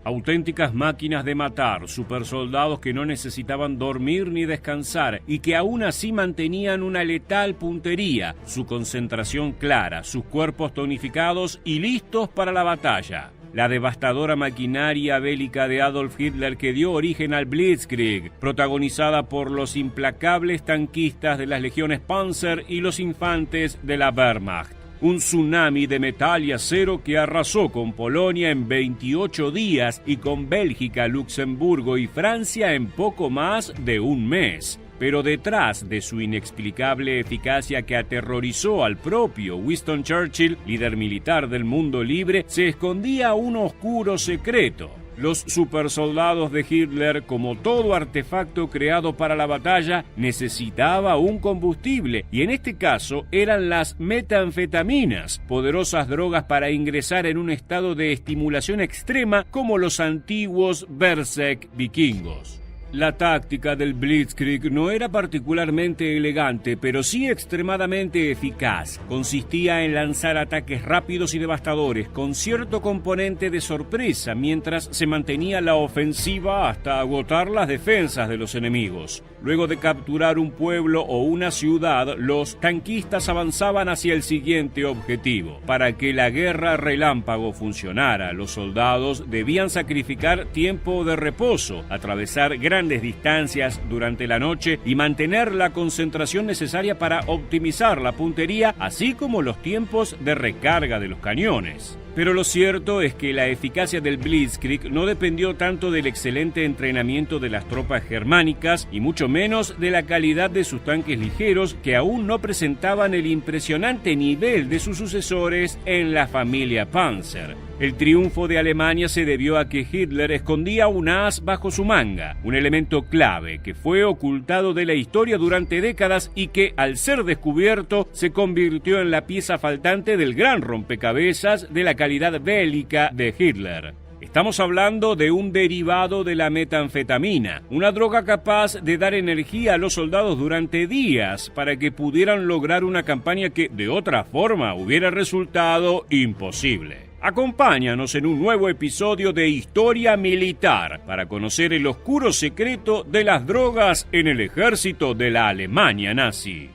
Auténticas máquinas de matar, supersoldados que no necesitaban dormir ni descansar y que aún así mantenían una letal puntería, su concentración clara, sus cuerpos tonificados y listos para la batalla. La devastadora maquinaria bélica de Adolf Hitler que dio origen al Blitzkrieg, protagonizada por los implacables tanquistas de las legiones Panzer y los infantes de la Wehrmacht. Un tsunami de metal y acero que arrasó con Polonia en 28 días y con Bélgica, Luxemburgo y Francia en poco más de un mes. Pero detrás de su inexplicable eficacia que aterrorizó al propio Winston Churchill, líder militar del mundo libre, se escondía un oscuro secreto. Los supersoldados de Hitler, como todo artefacto creado para la batalla, necesitaba un combustible, y en este caso eran las metanfetaminas, poderosas drogas para ingresar en un estado de estimulación extrema como los antiguos Berserk vikingos. La táctica del Blitzkrieg no era particularmente elegante, pero sí extremadamente eficaz. Consistía en lanzar ataques rápidos y devastadores, con cierto componente de sorpresa, mientras se mantenía la ofensiva hasta agotar las defensas de los enemigos. Luego de capturar un pueblo o una ciudad, los tanquistas avanzaban hacia el siguiente objetivo. Para que la guerra relámpago funcionara, los soldados debían sacrificar tiempo de reposo, atravesar grandes distancias durante la noche y mantener la concentración necesaria para optimizar la puntería, así como los tiempos de recarga de los cañones. Pero lo cierto es que la eficacia del Blitzkrieg no dependió tanto del excelente entrenamiento de las tropas germánicas y mucho menos de la calidad de sus tanques ligeros, que aún no presentaban el impresionante nivel de sus sucesores en la familia Panzer. El triunfo de Alemania se debió a que Hitler escondía un as bajo su manga, un elemento clave que fue ocultado de la historia durante décadas y que, al ser descubierto, se convirtió en la pieza faltante del gran rompecabezas de la calidad bélica de Hitler. Estamos hablando de un derivado de la metanfetamina, una droga capaz de dar energía a los soldados durante días para que pudieran lograr una campaña que, de otra forma, hubiera resultado imposible. Acompáñanos en un nuevo episodio de Historia Militar para conocer el oscuro secreto de las drogas en el ejército de la Alemania nazi.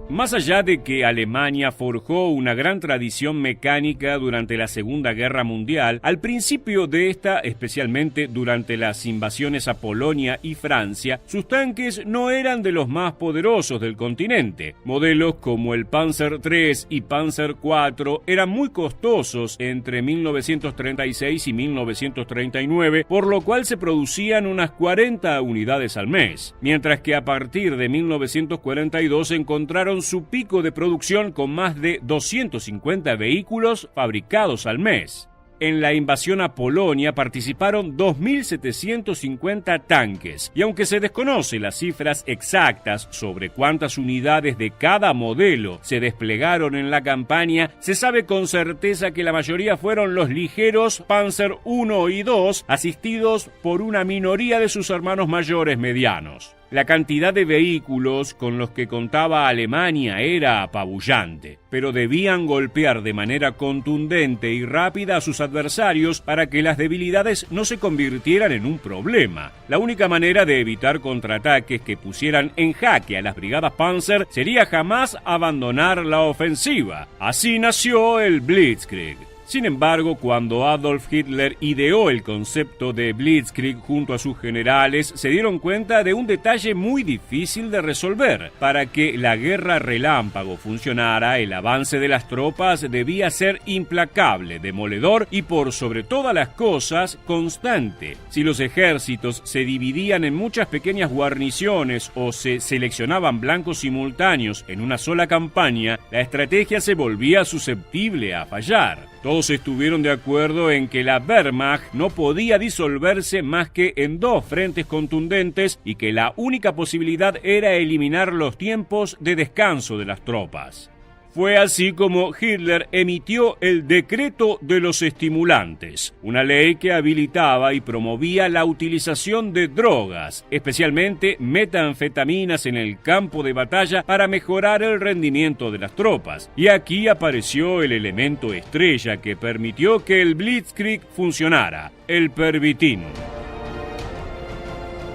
Más allá de que Alemania forjó una gran tradición mecánica durante la Segunda Guerra Mundial, al principio de esta, especialmente durante las invasiones a Polonia y Francia, sus tanques no eran de los más poderosos del continente. Modelos como el Panzer III y Panzer IV eran muy costosos entre 1936 y 1939, por lo cual se producían unas 40 unidades al mes, mientras que a partir de 1942 encontraron su pico de producción con más de 250 vehículos fabricados al mes. En la invasión a Polonia participaron 2.750 tanques, y aunque se desconocen las cifras exactas sobre cuántas unidades de cada modelo se desplegaron en la campaña, se sabe con certeza que la mayoría fueron los ligeros Panzer I y II, asistidos por una minoría de sus hermanos mayores medianos. La cantidad de vehículos con los que contaba Alemania era apabullante, pero debían golpear de manera contundente y rápida a sus adversarios para que las debilidades no se convirtieran en un problema. La única manera de evitar contraataques que pusieran en jaque a las brigadas Panzer sería jamás abandonar la ofensiva. Así nació el Blitzkrieg. Sin embargo, cuando Adolf Hitler ideó el concepto de Blitzkrieg junto a sus generales, se dieron cuenta de un detalle muy difícil de resolver. Para que la guerra relámpago funcionara, el avance de las tropas debía ser implacable, demoledor y, por sobre todas las cosas, constante. Si los ejércitos se dividían en muchas pequeñas guarniciones o se seleccionaban blancos simultáneos en una sola campaña, la estrategia se volvía susceptible a fallar. Todos estuvieron de acuerdo en que la Wehrmacht no podía disolverse más que en dos frentes contundentes y que la única posibilidad era eliminar los tiempos de descanso de las tropas. Fue así como Hitler emitió el Decreto de los Estimulantes, una ley que habilitaba y promovía la utilización de drogas, especialmente metanfetaminas en el campo de batalla para mejorar el rendimiento de las tropas. Y aquí apareció el elemento estrella que permitió que el Blitzkrieg funcionara, el Pervitin.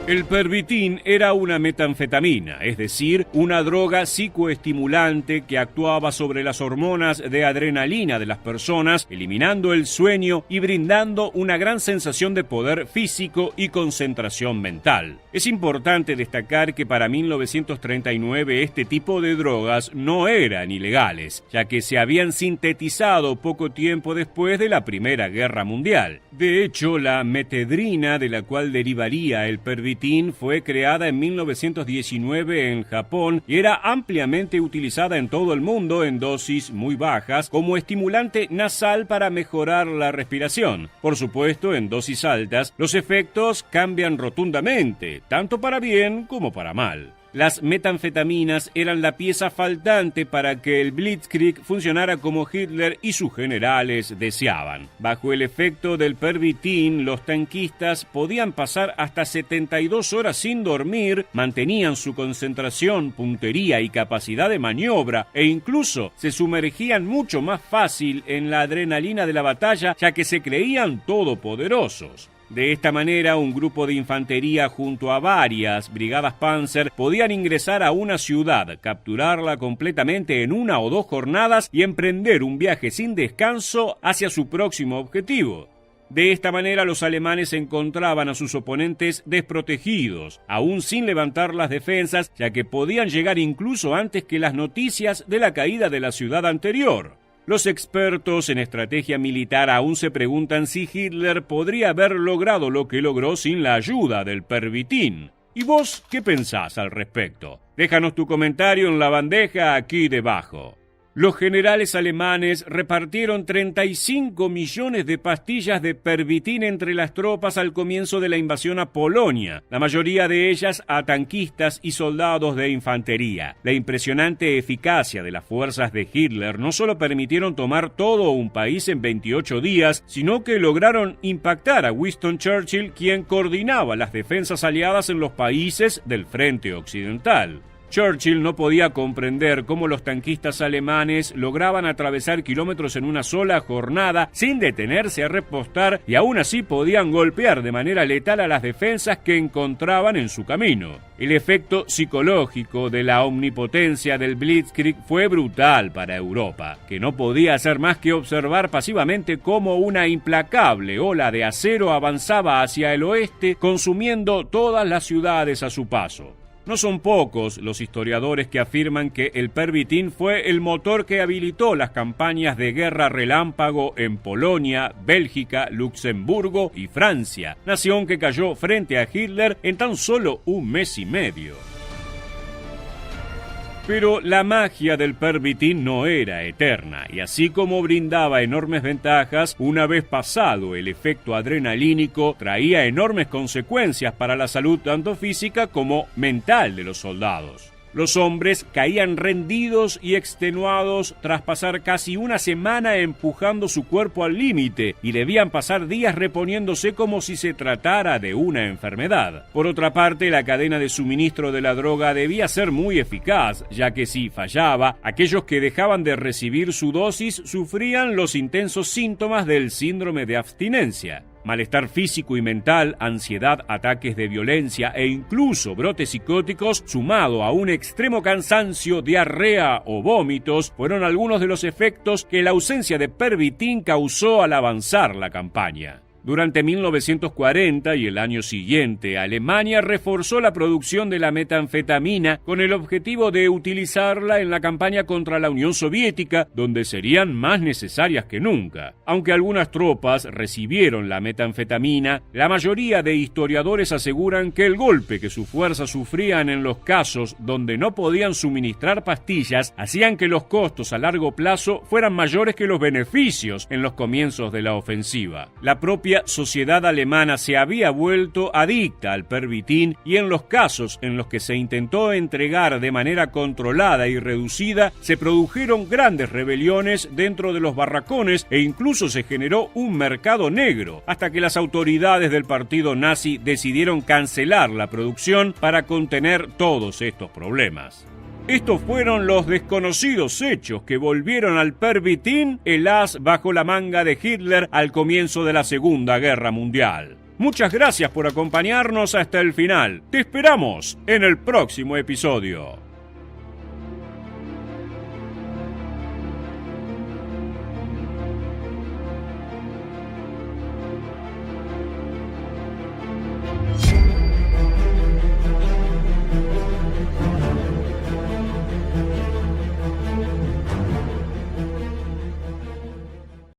El Pervitin era una metanfetamina, es decir, una droga psicoestimulante que actuaba sobre las hormonas de adrenalina de las personas, eliminando el sueño y brindando una gran sensación de poder físico y concentración mental. Es importante destacar que para 1939 este tipo de drogas no eran ilegales, ya que se habían sintetizado poco tiempo después de la Primera Guerra Mundial. De hecho, la metedrina, de la cual derivaría el Pervitin, fue creada en 1919 en Japón y era ampliamente utilizada en todo el mundo en dosis muy bajas como estimulante nasal para mejorar la respiración. Por supuesto, en dosis altas, los efectos cambian rotundamente, tanto para bien como para mal. Las metanfetaminas eran la pieza faltante para que el Blitzkrieg funcionara como Hitler y sus generales deseaban. Bajo el efecto del Pervitin, los tanquistas podían pasar hasta 72 horas sin dormir, mantenían su concentración, puntería y capacidad de maniobra e incluso se sumergían mucho más fácil en la adrenalina de la batalla, ya que se creían todopoderosos. De esta manera, un grupo de infantería junto a varias brigadas Panzer podían ingresar a una ciudad, capturarla completamente en 1 o 2 jornadas y emprender un viaje sin descanso hacia su próximo objetivo. De esta manera, los alemanes encontraban a sus oponentes desprotegidos, aún sin levantar las defensas, ya que podían llegar incluso antes que las noticias de la caída de la ciudad anterior. Los expertos en estrategia militar aún se preguntan si Hitler podría haber logrado lo que logró sin la ayuda del Pervitin. ¿Y vos qué pensás al respecto? Déjanos tu comentario en la bandeja aquí debajo. Los generales alemanes repartieron 35 millones de pastillas de Pervitin entre las tropas al comienzo de la invasión a Polonia, la mayoría de ellas a tanquistas y soldados de infantería. La impresionante eficacia de las fuerzas de Hitler no solo permitieron tomar todo un país en 28 días, sino que lograron impactar a Winston Churchill, quien coordinaba las defensas aliadas en los países del frente occidental. Churchill no podía comprender cómo los tanquistas alemanes lograban atravesar kilómetros en una sola jornada sin detenerse a repostar y aún así podían golpear de manera letal a las defensas que encontraban en su camino. El efecto psicológico de la omnipotencia del Blitzkrieg fue brutal para Europa, que no podía hacer más que observar pasivamente cómo una implacable ola de acero avanzaba hacia el oeste, consumiendo todas las ciudades a su paso. No son pocos los historiadores que afirman que el Pervitin fue el motor que habilitó las campañas de guerra relámpago en Polonia, Bélgica, Luxemburgo y Francia, nación que cayó frente a Hitler en tan solo 1 mes y medio. Pero la magia del Pervitin no era eterna, y así como brindaba enormes ventajas, una vez pasado el efecto adrenalínico, traía enormes consecuencias para la salud tanto física como mental de los soldados. Los hombres caían rendidos y extenuados tras pasar casi 1 semana empujando su cuerpo al límite y debían pasar días reponiéndose como si se tratara de una enfermedad. Por otra parte, la cadena de suministro de la droga debía ser muy eficaz, ya que si fallaba, aquellos que dejaban de recibir su dosis sufrían los intensos síntomas del síndrome de abstinencia. Malestar físico y mental, ansiedad, ataques de violencia e incluso brotes psicóticos, sumado a un extremo cansancio, diarrea o vómitos, fueron algunos de los efectos que la ausencia de Pervitin causó al avanzar la campaña. Durante 1940 y el año siguiente, Alemania reforzó la producción de la metanfetamina con el objetivo de utilizarla en la campaña contra la Unión Soviética, donde serían más necesarias que nunca. Aunque algunas tropas recibieron la metanfetamina, la mayoría de historiadores aseguran que el golpe que sus fuerzas sufrían en los casos donde no podían suministrar pastillas hacían que los costos a largo plazo fueran mayores que los beneficios en los comienzos de la ofensiva. La propia propia sociedad alemana se había vuelto adicta al pervitin y en los casos en los que se intentó entregar de manera controlada y reducida, se produjeron grandes rebeliones dentro de los barracones e incluso se generó un mercado negro, hasta que las autoridades del partido nazi decidieron cancelar la producción para contener todos estos problemas. Estos fueron los desconocidos hechos que volvieron al pervitin el as bajo la manga de Hitler al comienzo de la Segunda Guerra Mundial. Muchas gracias por acompañarnos hasta el final. Te esperamos en el próximo episodio.